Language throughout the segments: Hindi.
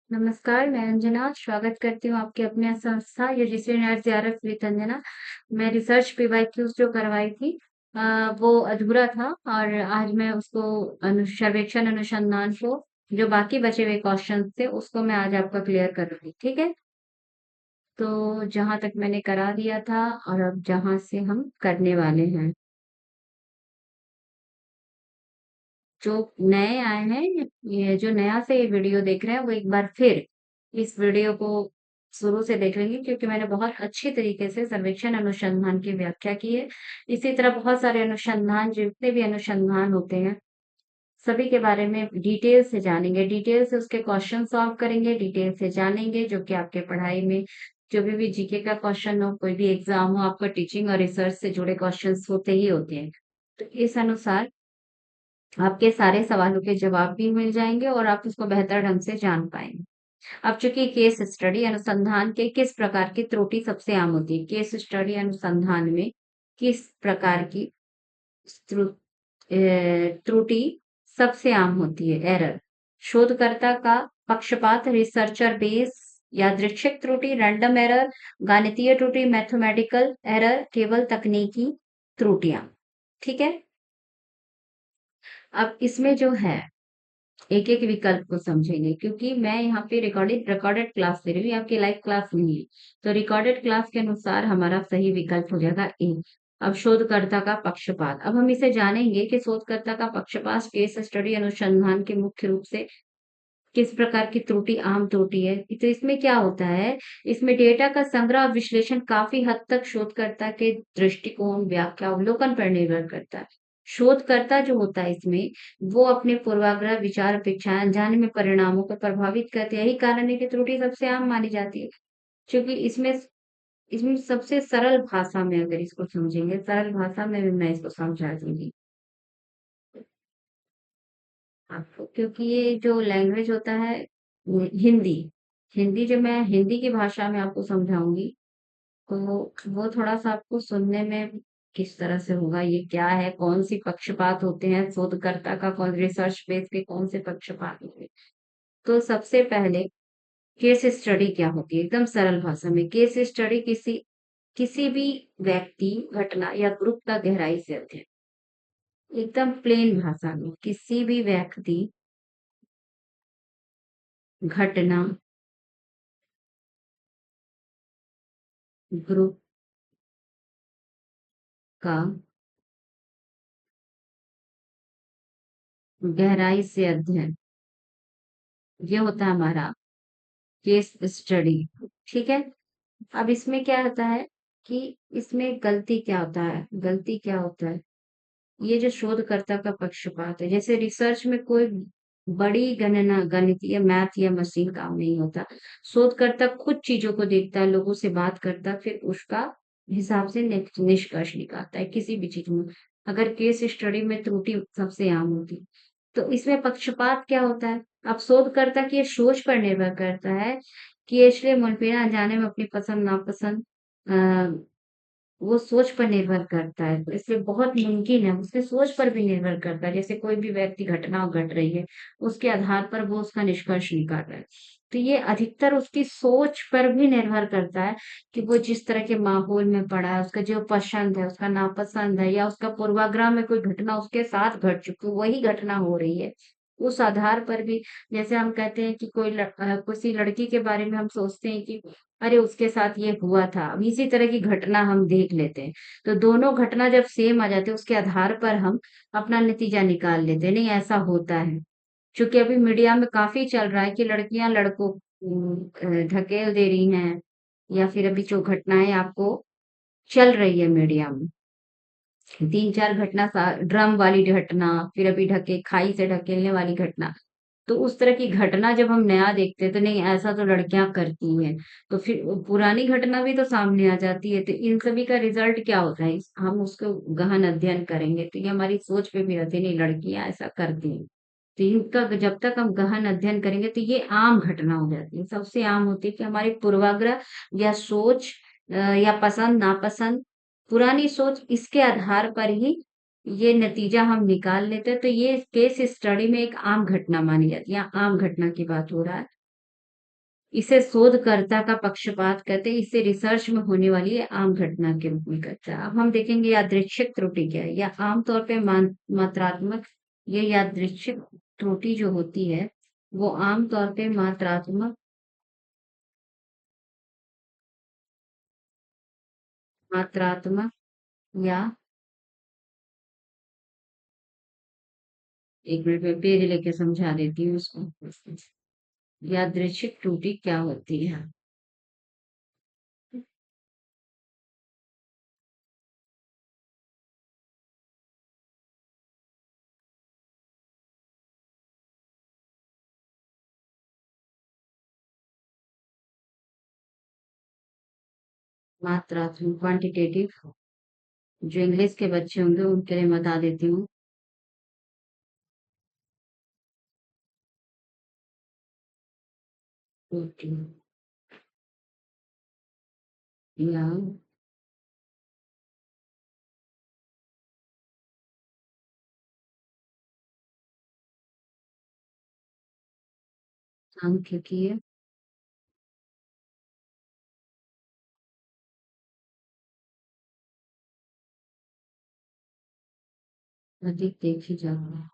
नमस्कार, मैं अंजना स्वागत करती हूँ आपकी अपने संस्था UGC net JRF with Anjana. मैं रिसर्च पीवाईक्यूज जो करवाई थी वो अधूरा था और आज मैं उसको सर्वेक्षण अनुसंधान को जो बाकी बचे हुए क्वेश्चन थे उसको मैं आज आपका क्लियर करूंगी। ठीक है, तो जहां तक मैंने करा दिया था और अब जहां से हम करने वाले हैं, जो नए आए हैं, ये जो नया से ये वीडियो देख रहे हैं वो एक बार फिर इस वीडियो को शुरू से देख लेंगे, क्योंकि मैंने बहुत अच्छी तरीके से सर्वेक्षण अनुसंधान की व्याख्या की है। इसी तरह बहुत सारे अनुसंधान, जितने भी अनुसंधान होते हैं सभी के बारे में डिटेल से जानेंगे, डिटेल से उसके क्वेश्चन सॉल्व करेंगे, डिटेल से जानेंगे, जो कि आपके पढ़ाई में जो भी जीके का क्वेश्चन हो, कोई भी एग्जाम हो, आपका टीचिंग और रिसर्च से जुड़े क्वेश्चंस होते ही होते हैं। तो इस अनुसार आपके सारे सवालों के जवाब भी मिल जाएंगे और आप उसको बेहतर ढंग से जान पाएंगे। अब चूंकि केस स्टडी अनुसंधान के किस प्रकार की त्रुटि सबसे आम होती है, केस स्टडी अनुसंधान में किस प्रकार की त्रुटि सबसे आम होती है, एरर। शोधकर्ता का पक्षपात, रिसर्चर बेस, यादृच्छिक त्रुटि, रैंडम एरर, गणितीय त्रुटि, मैथमेटिकल एरर, केवल तकनीकी त्रुटियां। ठीक है, अब इसमें जो है एक एक विकल्प को समझेंगे, क्योंकि मैं यहाँ पे रिकॉर्डेड रिकॉर्डेड क्लास दे रही हूँ, ये आपकी लाइव क्लास नहीं है। तो रिकॉर्डेड क्लास के अनुसार हमारा सही विकल्प हो जाएगा ए। अब शोधकर्ता का पक्षपात, अब हम इसे जानेंगे कि शोधकर्ता का पक्षपात केस स्टडी अनुसंधान के मुख्य रूप से किस प्रकार की त्रुटि आम त्रुटि है। तो इसमें क्या होता है, इसमें डेटा का संग्रह और विश्लेषण काफी हद तक शोधकर्ता के दृष्टिकोण, व्याख्या, अवलोकन पर निर्भर करता है। शोधकर्ता जो होता है इसमें, वो अपने पूर्वाग्रह, विचार, अपेक्षाएं, अनजाने में परिणामों को प्रभावित करते हैं। यही कारण है कि त्रुटि सबसे आम मानी जाती है, क्योंकि इसमें इसमें सबसे सरल भाषा में अगर इसको समझेंगे, सरल भाषा में भी मैं इसको समझा दूंगी आपको, क्योंकि ये जो लैंग्वेज होता है हिंदी, हिंदी जब मैं हिंदी की भाषा में आपको समझाऊंगी तो वो थोड़ा सा आपको सुनने में किस तरह से होगा, ये क्या है, कौन सी पक्षपात होते हैं शोधकर्ता का, कौन रिसर्च बेस पे कौन से पक्षपात होते हैं। तो सबसे पहले केस स्टडी क्या होती है, एकदम सरल भाषा में। केस स्टडी किसी किसी भी व्यक्ति, घटना या ग्रुप का गहराई से अध्ययन, एकदम प्लेन भाषा में, किसी भी व्यक्ति, घटना, ग्रुप का गहराई से अध्ययन, ये होता है हमारा केस स्टडी। ठीक है, अब इसमें क्या होता है कि इसमें गलती क्या होता है, गलती क्या होता है, ये जो शोधकर्ता का पक्षपात है, जैसे रिसर्च में कोई बड़ी गणना, गणितीय, मैथ या मशीन काम नहीं होता। शोधकर्ता खुद चीजों को देखता है, लोगों से बात करता है, फिर उसका हिसाब से निष्कर्ष निकालता है किसी भी चीज में। अगर केस स्टडी में त्रुटि सबसे आम होती, तो इसमें पक्षपात क्या होता है, अब शोधकर्ता की ये सोच पर निर्भर करता है कि इसलिए मुनफिना अनजाने में अपनी पसंद नापसंद वो सोच पर निर्भर करता है। तो इसलिए बहुत मुमकिन है, उसकी सोच पर भी निर्भर करता है। जैसे कोई भी व्यक्ति घटना घट रही है, उसके आधार पर वो उसका निष्कर्ष निकाल रहा है। तो ये अधिकतर उसकी सोच पर भी निर्भर करता है कि वो जिस तरह के माहौल में पड़ा है, उसका जो पसंद है, उसका नापसंद है, या उसका पूर्वाग्रह में कोई घटना उसके साथ घट चुकी है, वही घटना हो रही है। उस आधार पर भी, जैसे हम कहते हैं कि किसी लड़की के बारे में हम सोचते हैं कि अरे उसके साथ ये हुआ था, अब इसी तरह की घटना हम देख लेते हैं। तो दोनों घटना जब सेम आ जाते हैं, उसके आधार पर हम अपना नतीजा निकाल लेते हैं, नहीं ऐसा होता है। क्योंकि अभी मीडिया में काफी चल रहा है कि लड़कियां लड़कों ढकेल दे रही हैं, या फिर अभी जो घटनाएं आपको चल रही है मीडिया में, तीन चार घटना, ड्रम वाली घटना, फिर अभी ढके खाई से ढकेलने वाली घटना। तो उस तरह की घटना जब हम नया देखते हैं तो नहीं, ऐसा तो लड़कियां करती हैं। तो फिर वो पुरानी घटना भी तो सामने आ जाती है। तो इन सभी का रिजल्ट क्या होता है, हम उसको गहन अध्ययन करेंगे तो ये हमारी सोच पे भी रहती है, नहीं लड़कियां ऐसा करती हैं। तो इनका जब तक हम गहन अध्ययन करेंगे तो ये आम घटना हो जाती है, सबसे आम होती है कि हमारी पूर्वाग्रह या सोच, या पसंद नापसंद, पुरानी सोच, इसके आधार पर ही ये नतीजा हम निकाल लेते हैं। तो ये केस स्टडी में एक आम घटना मानी जाती है, यहाँ आम घटना की बात हो रहा है। इसे शोधकर्ता का पक्षपात कहते हैं, इसे रिसर्च में होने वाली आम घटना के रूप में कहते हैं। अब हम देखेंगे यादृच्छिक त्रुटि क्या है, या आमतौर पे मात्रात्मक, ये यादृच्छिक त्रुटि जो होती है वो आमतौर पे मात्रात्मक या, एक मिनट में पेज लेके समझा देती हूँ उसको। यादृच्छिक त्रुटि क्या होती है? मात्रात्मक, क्वांटिटेटिव, जो इंग्लिश के बच्चे होंगे उनके लिए बता देती हूँ। त्रुटि या सांख्यिकीय अधिक देखी जाती है,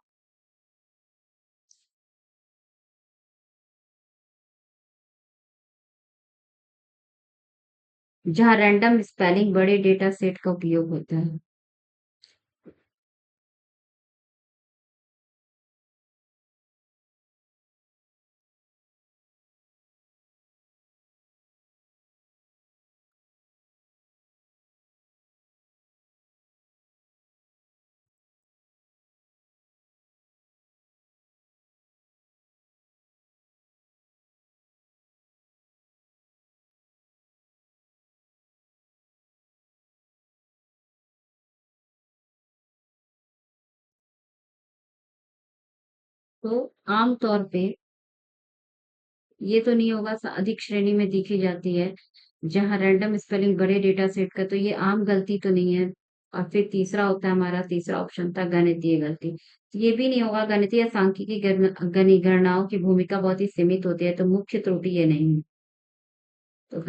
जहाँ रैंडम स्पेलिंग बड़े डेटा सेट का उपयोग होता है। तो आमतौर पे ये तो नहीं होगा, अधिक श्रेणी में देखी जाती है, जहाँ रैंडम स्पेलिंग बड़े डेटा सेट का, तो ये आम गलती तो नहीं है। और फिर तीसरा होता है, हमारा तीसरा ऑप्शन था गणितीय गलती, तो ये भी नहीं होगा। गणितीय सांख्यिकी गणनाओं की भूमिका बहुत ही सीमित होती है, तो मुख्य त्रुटि ये नहीं है। तो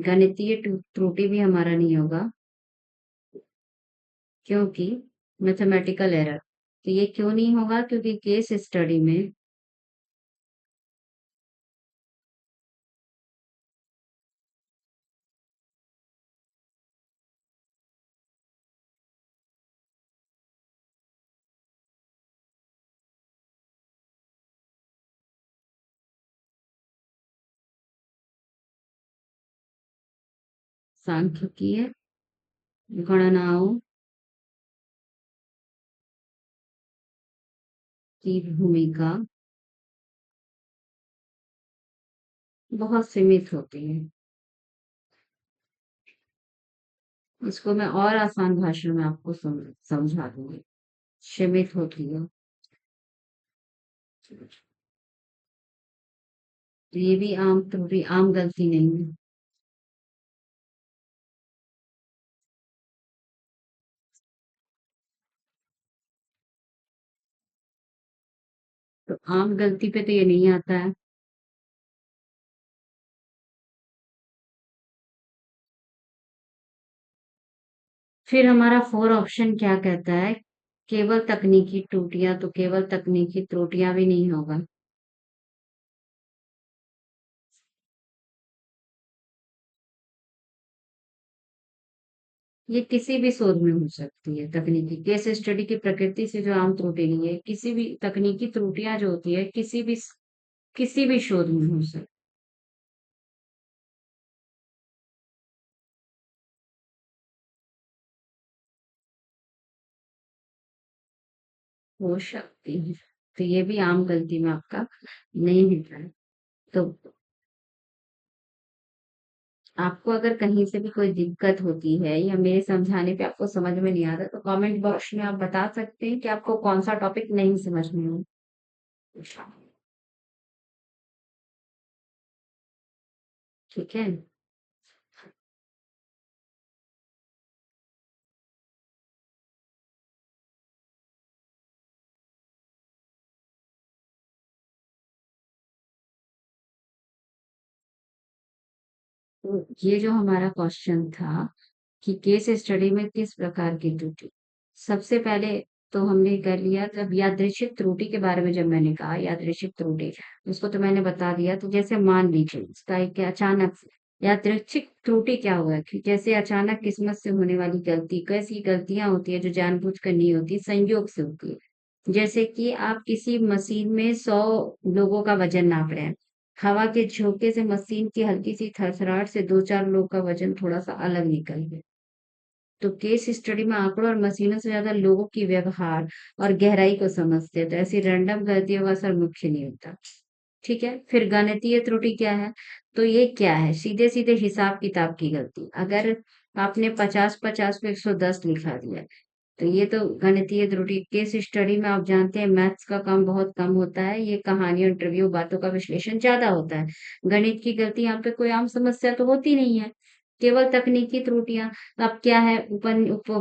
गणितीय त्रुटि भी हमारा नहीं होगा, क्योंकि मैथमेटिकल एरर, तो ये क्यों नहीं होगा, क्योंकि केस स्टडी में सांख्यिकीय गणनाओं की भूमिका बहुत सीमित होती है। इसको मैं और आसान भाषा में आपको समझा दूंगी। सीमित होती है, तो ये भी आम त्रुटि, आम गलती नहीं है। तो आम गलती पे तो ये नहीं आता है। फिर हमारा फोर ऑप्शन क्या कहता है, केवल तकनीकी त्रुटियां, तो केवल तकनीकी त्रुटियां भी नहीं होगा। ये किसी भी शोध में हो सकती है, तकनीकी केस स्टडी की प्रकृति से जो आम त्रुटि नहीं है, किसी भी तकनीकी त्रुटियां जो होती है किसी भी शोध में हो सकती है। तो ये भी आम गलती में आपका नहीं मिलता है। तो आपको अगर कहीं से भी कोई दिक्कत होती है, या मेरे समझाने पे आपको समझ में नहीं आता, तो कमेंट बॉक्स में आप बता सकते हैं कि आपको कौन सा टॉपिक नहीं समझ में हो। ठीक है। तो ये जो हमारा क्वेश्चन था कि केस स्टडी में किस प्रकार की त्रुटि, सबसे पहले तो हमने कर लिया जब यादृच्छिक त्रुटि के बारे में जब मैंने कहा यादृच्छिक त्रुटि, उसको तो मैंने बता दिया। तो जैसे मान लीजिए इसका एक अचानक से यादृच्छिक त्रुटि क्या हुआ कि जैसे अचानक किस्मत से होने वाली गलती, कैसी गलतियां होती है जो जानबूझकर नहीं होती, संयोग से होती है। जैसे कि आप किसी मशीन में 100 लोगों का वजन नाप रहे हैं, हवा के झोंके से मशीन की हल्की सी थरथराहट से 2-4 लोग का वजन थोड़ा-सा अलग निकल गया। तो केस स्टडी में आंकड़ों और मशीनों से ज़्यादा लोगों की व्यवहार और गहराई को समझते हैं, तो ऐसी रैंडम गलतियों का असर मुख्य नहीं होता। ठीक है? फिर गणितीय त्रुटि क्या है? तो ये क्या है? सीधे-सीधे हिसाब-किताब की गलती। अगर आपने 50-50 को 110 लिखा दिया, तो ये तो गणितीय त्रुटि। केस स्टडी में आप जानते हैं मैथ्स का काम बहुत कम होता है, ये कहानियों, इंटरव्यू, बातों का विश्लेषण ज़्यादा होता है। गणित की गलती यहाँ पे कोई आम समस्या तो होती नहीं है, केवल तकनीकी त्रुटियाँ। अब क्या है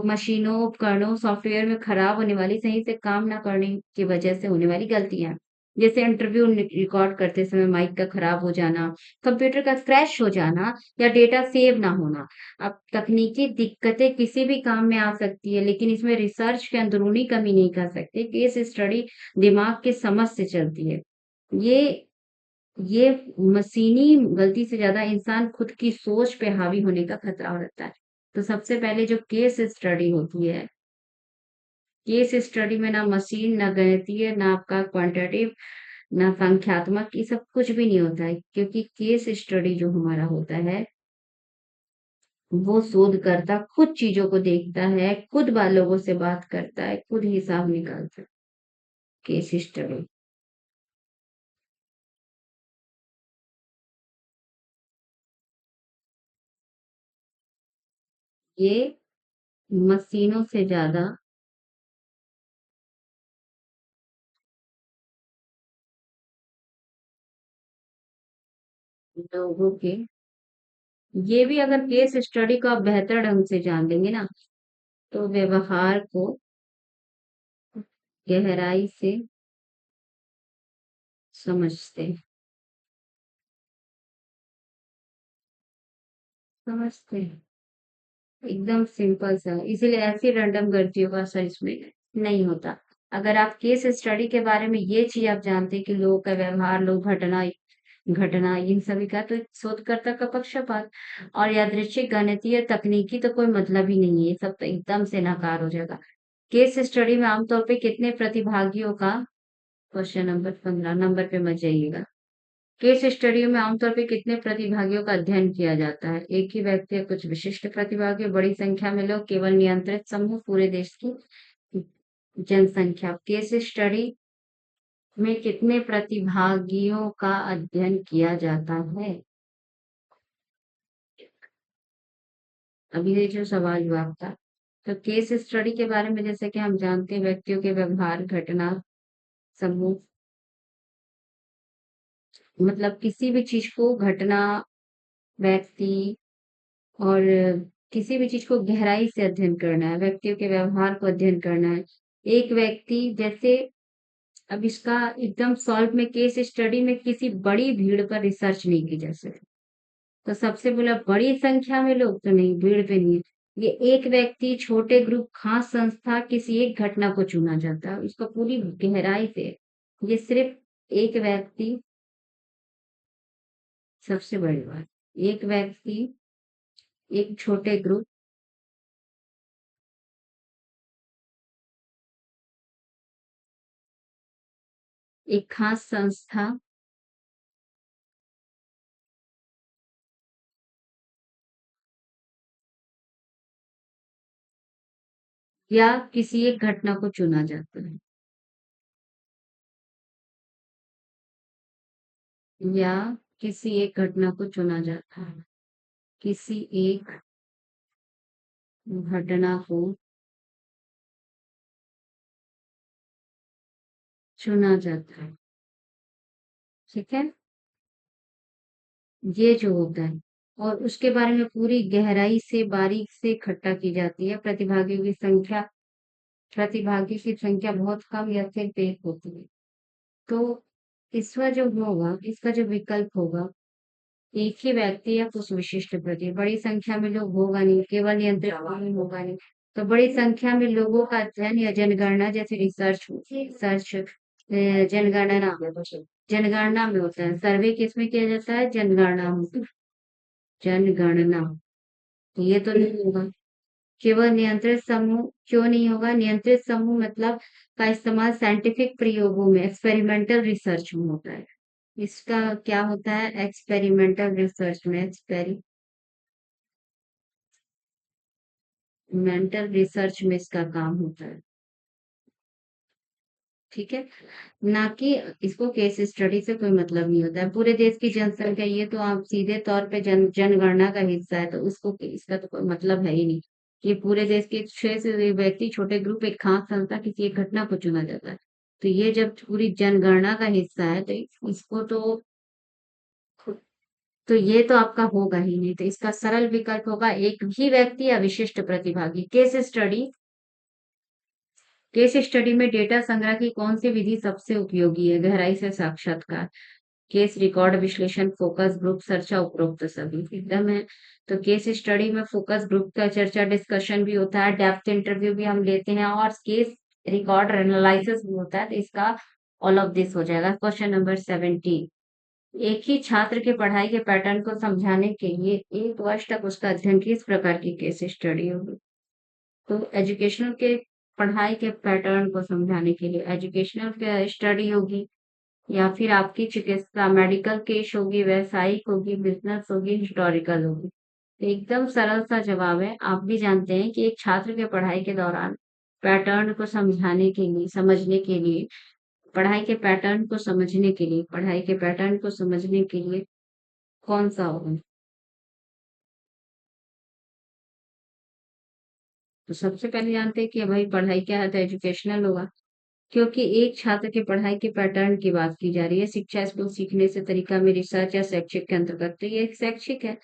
मशीनों, उपकरणों, सॉफ्टवेयर में खराब होने वाली सही से काम ना करने की वजह से होने वाली गलतियाँ। जैसे इंटरव्यू रिकॉर्ड करते समय माइक का खराब हो जाना, कंप्यूटर का क्रैश हो जाना या डेटा सेव ना होना। अब तकनीकी दिक्कतें किसी भी काम में आ सकती है, लेकिन इसमें रिसर्च के अंदरूनी कमी नहीं कर सकते। केस स्टडी दिमाग की समझ से चलती है। ये ये मशीनी गलती से ज़्यादा इंसान खुद की सोच पे हावी होने का खतरा रहता है। तो सबसे पहले जो केस स्टडी होती है, केस स्टडी में ना मशीन, ना गणितीय, ना आपका क्वांटिटेटिव, ना संख्यात्मक, ये सब कुछ भी नहीं होता है, क्योंकि केस स्टडी जो हमारा होता है, वो शोधकर्ता खुद चीज़ों को देखता है, खुद लोगों से बात करता है, खुद हिसाब निकालता है। केस स्टडी ये मशीनों से ज़्यादा लोगों के, ये भी अगर केस स्टडी को आप बेहतर ढंग से जान लेंगे ना, तो व्यवहार को गहराई से समझते हैं। समझते हैं। एकदम सिंपल सा, इसीलिए ऐसी रैंडम गलतियों का असर इसमें नहीं होता। अगर आप केस स्टडी के बारे में ये चीज़ आप जानते हैं कि लोगों का व्यवहार, लोग घटना घटना इन सभी का, तो शोधकर्ता का पक्षपात और यादृच्छिक, गणितीय, तकनीकी तो कोई मतलब ही नहीं है, ये सब तो एकदम से नकार हो जाएगा। केस स्टडी में आमतौर पे कितने प्रतिभागियों का, क्वेश्चन नंबर 15 नंबर पे मत जाइएगा। केस स्टडियों में आमतौर पे कितने प्रतिभागियों का अध्ययन किया जाता है? एक ही व्यक्ति या कुछ विशिष्ट प्रतिभागी, बड़ी संख्या में लोग, केवल नियंत्रित समूह, पूरे देश की जनसंख्या। केस स्टडी में कितने प्रतिभागियों का अध्ययन किया जाता है? अभी ये जो सवाल हुआ आपका, तो केस स्टडी के बारे में जैसे कि हम जानते हैं व्यक्तियों के व्यवहार, घटना, समूह, मतलब किसी भी चीज को, घटना, व्यक्ति और किसी भी चीज को गहराई से अध्ययन करना है, व्यक्तियों के व्यवहार को अध्ययन करना है। एक व्यक्ति जैसे, अब इसका एकदम सॉल्व में केस स्टडी में किसी बड़ी भीड़ पर रिसर्च नहीं की जा सकती। तो सबसे बोला बड़ी संख्या में लोग तो नहीं, भीड़ पे नहीं है। ये एक व्यक्ति, छोटे ग्रुप, खास संस्था, किसी एक घटना को चुना जाता है, उसको पूरी गहराई से। ये सिर्फ एक व्यक्ति, सबसे बड़ी बात, एक व्यक्ति, एक छोटे ग्रुप, एक खास संस्था या किसी एक घटना को चुना जाता है, या किसी एक घटना को चुना जाता है, किसी एक घटना को चुना जाता है। ठीक है? ये जो होता है, और उसके बारे में पूरी गहराई से, बारीक से इकट्ठा की जाती है। प्रतिभागी की संख्या बहुत कम या फिर एक होती है। तो इसका जो होगा, इसका जो विकल्प होगा, एक ही व्यक्ति या कुछ विशिष्ट प्रति बड़ी संख्या में लोग होगा नहीं, केवल नियंत्रित समूह होगा नहीं। तो बड़ी संख्या में लोगों का अध्ययन या जनगणना जैसे रिसर्च रिसर्च जनगणना जनगणना में होता है। सर्वे किसमें किया जाता है? जनगणना में। जनगणना। तो ये तो नहीं होगा। केवल नियंत्रित समूह क्यों नहीं होगा? नियंत्रित समूह मतलब का इस्तेमाल साइंटिफिक प्रयोगों में एक्सपेरिमेंटल रिसर्च में होता है। इसका क्या होता है? एक्सपेरिमेंटल रिसर्च में एक्सपेरिमेंटल रिसर्च में इसका काम होता है। ठीक है, ना कि इसको केस स्टडी से कोई मतलब नहीं होता है। पूरे देश की जनसंख्या, ये तो आप सीधे तौर पे जनगणना का हिस्सा है, तो उसको इसका तो कोई मतलब है ही नहीं। ये पूरे देश के 6 से व्यक्ति, छोटे ग्रुप, एक खास संस्था, किसी एक घटना को चुना जाता है। तो ये जब पूरी जनगणना का हिस्सा है, तो इसको तो ये तो आपका होगा ही नहीं। तो इसका सरल विकल्प होगा एक ही व्यक्ति या विशिष्ट प्रतिभागी। केस स्टडी में डेटा संग्रह की कौन सी विधि सबसे उपयोगी है? गहराई से साक्षात्कार, केस रिकॉर्ड विश्लेषण, फोकस ग्रुप चर्चा, उपरोक्त सभी। एकदम है। तो केस स्टडी में फोकस ग्रुप का चर्चा डिस्कशन भी होता है, डेप्थ इंटरव्यू भी हम लेते हैं, और केस रिकॉर्ड एनालिसिस भी होता है। तो इसका ऑल ऑफ दिस हो जाएगा। Question number 17। एक ही छात्र के पढ़ाई के पैटर्न को समझाने के लिए 1 वर्ष तक उसका अध्ययन, किस प्रकार की केस स्टडी होगी? तो एजुकेशनल के पढ़ाई के पैटर्न को समझाने के लिए एजुकेशनल स्टडी होगी, या फिर आपकी चिकित्सा मेडिकल केस होगी, व्यावसायिक होगी, बिजनेस होगी, हिस्टोरिकल होगी। तो एकदम सरल सा जवाब है। आप भी जानते हैं कि एक छात्र के पढ़ाई के दौरान पैटर्न को समझाने के लिए, समझने के लिए, पढ़ाई के पैटर्न को समझने के लिए कौन सा होगा? तो सबसे पहले जानते हैं कि भाई पढ़ाई क्या है, तो एजुकेशनल होगा। क्योंकि एक छात्र के पढ़ाई के पैटर्न की बात की जा रही है। शिक्षा स्कूल सीखने से तरीका में रिसर्च या शैक्षिक के अंतर्गत, तो ये एक शैक्षिक है।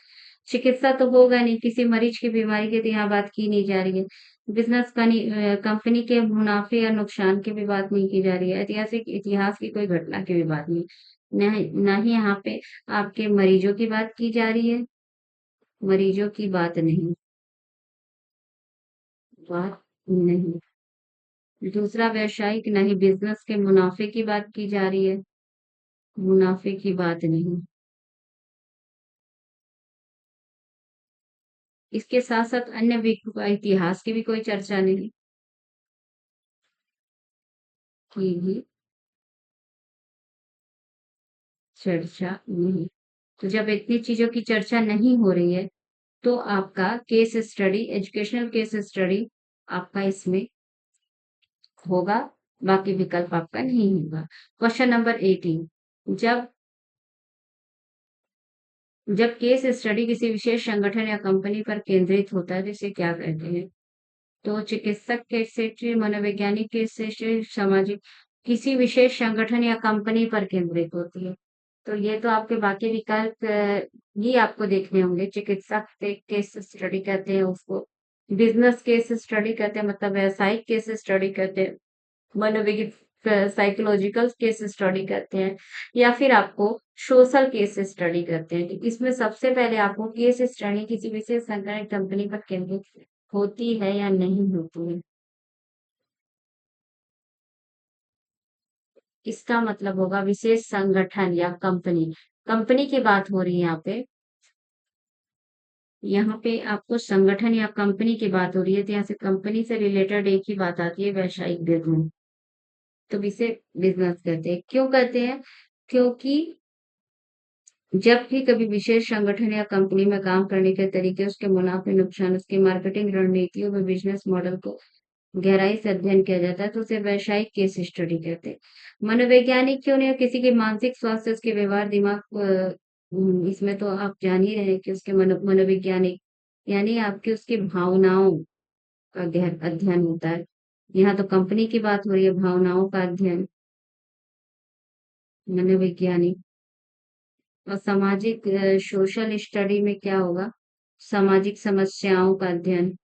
चिकित्सा तो होगा नहीं, किसी मरीज की बीमारी की तो यहाँ बात की नहीं जा रही है। बिजनेस का नहीं, कंपनी के मुनाफे या नुकसान की भी बात नहीं की जा रही है। ऐतिहासिक, इतिहास की कोई घटना की भी बात नहीं। न ही यहाँ पे आपके मरीजों की बात की जा रही है। मरीजों की बात नहीं, बात नहीं। दूसरा, व्यवसायिक नहीं, बिजनेस के मुनाफे की बात की जा रही है। मुनाफे की बात नहीं। इसके साथ साथ अन्य इतिहास की भी कोई चर्चा नहीं की भी चर्चा नहीं। तो जब इतनी चीजों की चर्चा नहीं हो रही है, तो आपका case study, educational case study आपका इसमें होगा। बाकी विकल्प आपका नहीं होगा। Question number 18। जब जब केस स्टडी किसी विशेष संगठन या कंपनी पर केंद्रित होता है, तो इसे क्या कहते हैं? तो चिकित्सक केस हिस्ट्री, मनोवैज्ञानिक केस हिस्ट्री, सामाजिक, किसी विशेष संगठन या कंपनी पर केंद्रित होती है। तो ये तो आपके बाकी विकल्प ही आपको देखने होंगे। चिकित्सक केस स्टडी कहते हैं उसको, बिजनेस केस स्टडी कहते हैं, मतलब व्यावसायिक केस स्टडी कहते हैं, मनोवैज्ञानिक साइकोलॉजिकल केस स्टडी करते हैं, या फिर आपको सोशल केस स्टडी करते हैं। तो इसमें सबसे पहले आपको केस स्टडी किसी विशेष संगठन कंपनी पर केंद्रित होती है या नहीं होती है, इसका मतलब होगा विशेष संगठन या कंपनी। कंपनी की बात हो रही है यहाँ पे। यहाँ पे आपको संगठन या कंपनी की बात हो रही है, तो यहाँ से कंपनी से रिलेटेड एक ही बात आती है, व्यावसायिक बिजनेस। तो इसे बिजनेस कहते हैं। क्यों कहते हैं? क्योंकि जब भी कभी विशेष संगठन या कंपनी में काम करने के तरीके, उसके मुनाफे नुकसान, उसकी मार्केटिंग रणनीतियों में बिजनेस मॉडल को गहराई से अध्ययन किया जाता है, तो उसे वैश्विक केस स्टडी कहते हैं। मनोवैज्ञानिक क्यों नहीं? किसी के मानसिक स्वास्थ्य, उसके व्यवहार, दिमाग, इसमें तो आप जान ही रहे हैं कि उसके मनोवैज्ञानिक यानी आपके उसकी भावनाओं का गहन अध्ययन होता है। यहाँ तो कंपनी की बात हो रही है, भावनाओं का अध्ययन, मनोवैज्ञानिक। और सामाजिक, सोशल स्टडी में क्या होगा? सामाजिक समस्याओं का अध्ययन।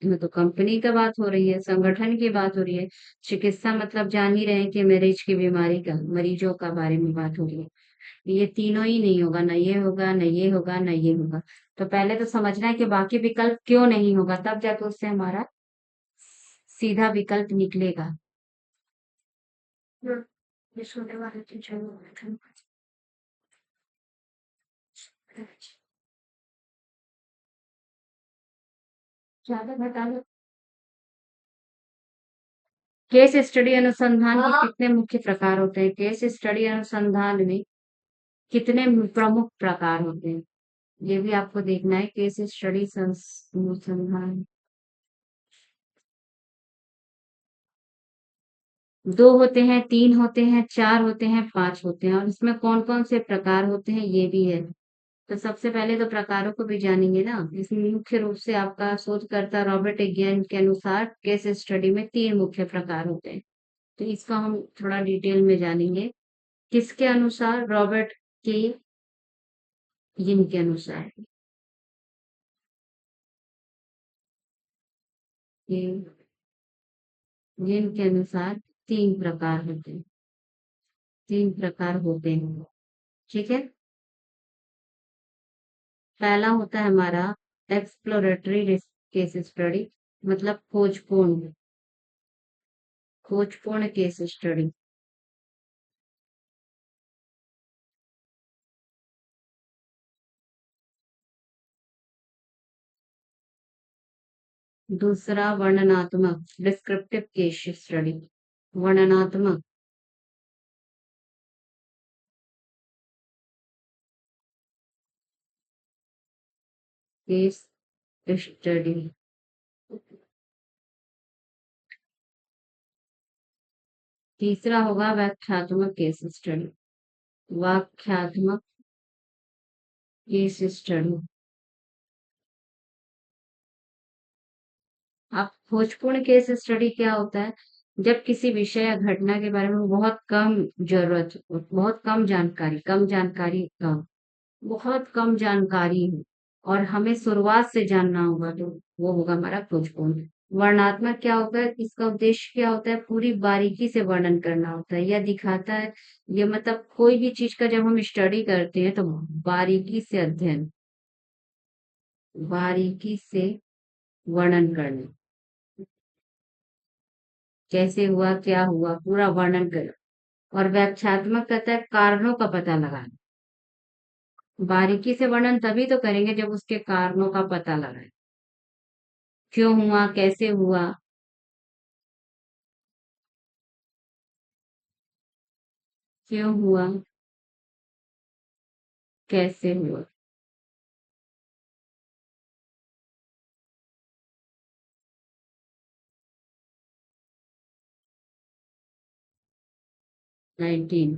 ये तो कंपनी का बात हो रही है, संगठन की बात हो रही है। चिकित्सा मतलब जान ही रहे हैं कि मरीज की बीमारी का, मरीजों का बारे में बात हो रही है। ये तीनों ही नहीं होगा, ना ये होगा, ना ये होगा, ना ये होगा। तो पहले तो समझना है कि बाकी विकल्प क्यों नहीं होगा, तब जाके उससे हमारा सीधा विकल्प निकलेगा। ये छोटे वाले टीचर ज्यादा बता दो। केस स्टडी अनुसंधान के कितने मुख्य प्रकार होते हैं? केस स्टडी अनुसंधान में कितने प्रमुख प्रकार होते हैं? ये भी आपको देखना है। केस स्टडी अनुसंधान दो होते हैं, तीन होते हैं, चार होते हैं, पांच होते हैं, और इसमें कौन कौन से प्रकार होते हैं ये भी है। तो सबसे पहले तो प्रकारों को भी जानेंगे ना। इसमें मुख्य रूप से आपका शोधकर्ता रॉबर्ट एगियन के अनुसार केस स्टडी में तीन मुख्य प्रकार होते हैं। तो इसका हम थोड़ा डिटेल में जानेंगे। किसके अनुसार? रॉबर्ट के जिनके अनुसार, ये जिनके अनुसार तीन प्रकार होते हैं, तीन प्रकार होते हैं। ठीक है। पहला होता है हमारा एक्सप्लोरेटरी केस स्टडी, मतलब खोजपूर्ण, खोजपूर्ण केस स्टडी। दूसरा वर्णनात्मक डिस्क्रिप्टिव केस स्टडी, वर्णनात्मक केस स्टडी। तीसरा होगा व्याख्यात्मक केस स्टडी, व्याख्यात्मक केस स्टडी। अब खोजपूर्ण केस स्टडी क्या होता है? जब किसी विषय या घटना के बारे में बहुत कम जानकारी, बहुत कम जानकारी है और हमें शुरुआत से जानना होगा, तो वो होगा हमारा खोजपूर्ण। वर्णनात्मक क्या होता है? इसका उद्देश्य क्या होता है? पूरी बारीकी से वर्णन करना होता है। यह दिखाता है, ये मतलब कोई भी चीज का जब हम स्टडी करते हैं तो बारीकी से अध्ययन, बारीकी से वर्णन करना, कैसे हुआ, क्या हुआ, पूरा वर्णन करना। और व्याख्यात्मक कहता है कारणों का पता लगाना। बारीकी से वर्णन तभी तो करेंगे जब उसके कारणों का पता लगाए। क्यों हुआ, कैसे हुआ, क्यों हुआ, कैसे हुआ। 19।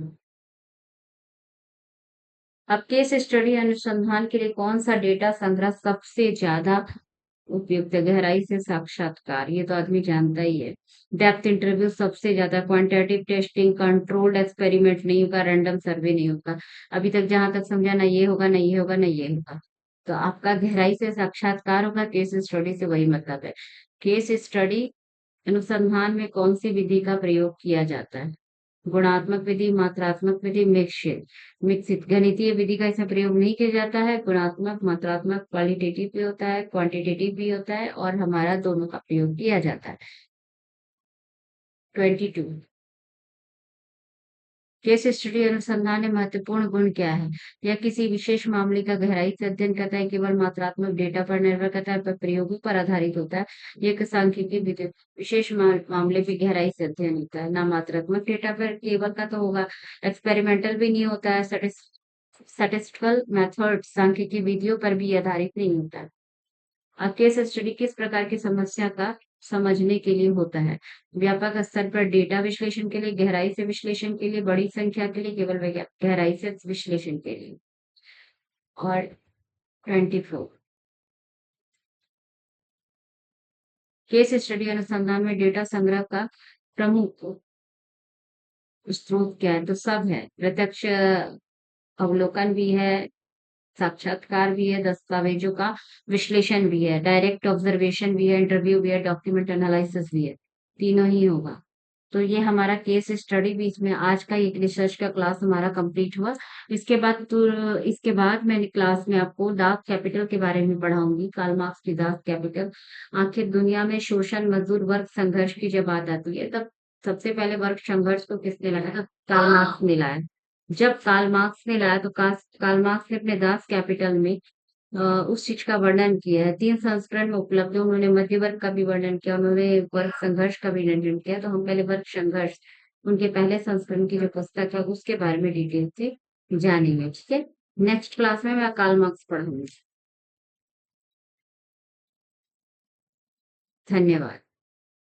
अब केस स्टडी अनुसंधान के लिए कौन सा डेटा संग्रह सबसे ज्यादा उपयुक्त है? गहराई से साक्षात्कार, ये तो आदमी जानता ही है। डेप्थ इंटरव्यू सबसे ज्यादा, क्वांटिटेटिव टेस्टिंग, कंट्रोल्ड एक्सपेरिमेंट नहीं होगा, रैंडम सर्वे नहीं होगा। अभी तक जहां तक समझा, ना ये होगा, ना ये होगा, ना ये होगा। तो आपका गहराई से साक्षात्कार होगा, केस स्टडी से वही मतलब है। केस स्टडी अनुसंधान में कौन सी विधि का प्रयोग किया जाता है? गुणात्मक विधि, मात्रात्मक विधि, मिश्रित गणितीय विधि का इसमें प्रयोग नहीं किया जाता है। गुणात्मक, मात्रात्मक, क्वालिटेटिव भी होता है, क्वांटिटेटिव भी होता है, और हमारा दोनों का प्रयोग किया जाता है। 22। केस स्टडी अनुसंधान में महत्वपूर्ण गुण क्या है? यह किसी विशेष मामले का गहराई से अध्ययन करता है, केवल मात्रात्मक डेटा पर निर्भर करता है, पर प्रयोगों पर आधारित होता है। यह एक सांख्यिकी विधि, विशेष मामले पे गहराई से अध्ययन होता है, ना मात्रात्मक डेटा पर केवल का तो होगा। एक्सपेरिमेंटल भी नहीं होता है। स्टैटिस्टिकल मेथड, सांख्यिकी विधियों पर भी आधारित नहीं होता है। अब केस स्टडी किस प्रकार की समस्या का समझने के लिए होता है? व्यापक स्तर पर डेटा विश्लेषण के लिए, गहराई से विश्लेषण के लिए, बड़ी संख्या के लिए, केवल गहराई से विश्लेषण के लिए। और 24। केस स्टडी अनुसंधान में डेटा संग्रह का प्रमुख स्रोत क्या है? तो सब है, प्रत्यक्ष अवलोकन भी है, साक्षात्कार भी है, दस्तावेजों का विश्लेषण भी है, डायरेक्ट ऑब्जर्वेशन भी है, इंटरव्यू भी है, डॉक्यूमेंट एनालिसिस भी है, तीनों ही होगा। तो ये हमारा केस स्टडी भी इसमें आज का एक रिसर्च का क्लास हमारा कंप्लीट हुआ। इसके बाद मैं क्लास में आपको डार्क कैपिटल के बारे में पढ़ाऊंगी, कार्ल मार्क्स की डार्क कैपिटल। आखिर दुनिया में शोषण, मजदूर वर्ग संघर्ष की जब बात आती है, तब सबसे पहले वर्ग संघर्ष को किसने लाया? कार्ल मार्क्स ने लाया। जब कार्ल मार्क्स ने लाया तो कार्ल मार्क्स ने अपने दास कैपिटल में उस चीज का वर्णन किया है। 3 संस्करण में उपलब्ध है। उन्होंने मध्य वर्ग का भी वर्णन किया, उन्होंने वर्ग संघर्ष का भी वर्णन किया। तो हम पहले वर्ग संघर्ष, उनके पहले संस्करण की जो पुस्तक है उसके बारे में डिटेल से जानेंगे, ठीक है। नेक्स्ट क्लास में मैं कार्ल मार्क्स पढ़ूंगी। धन्यवाद।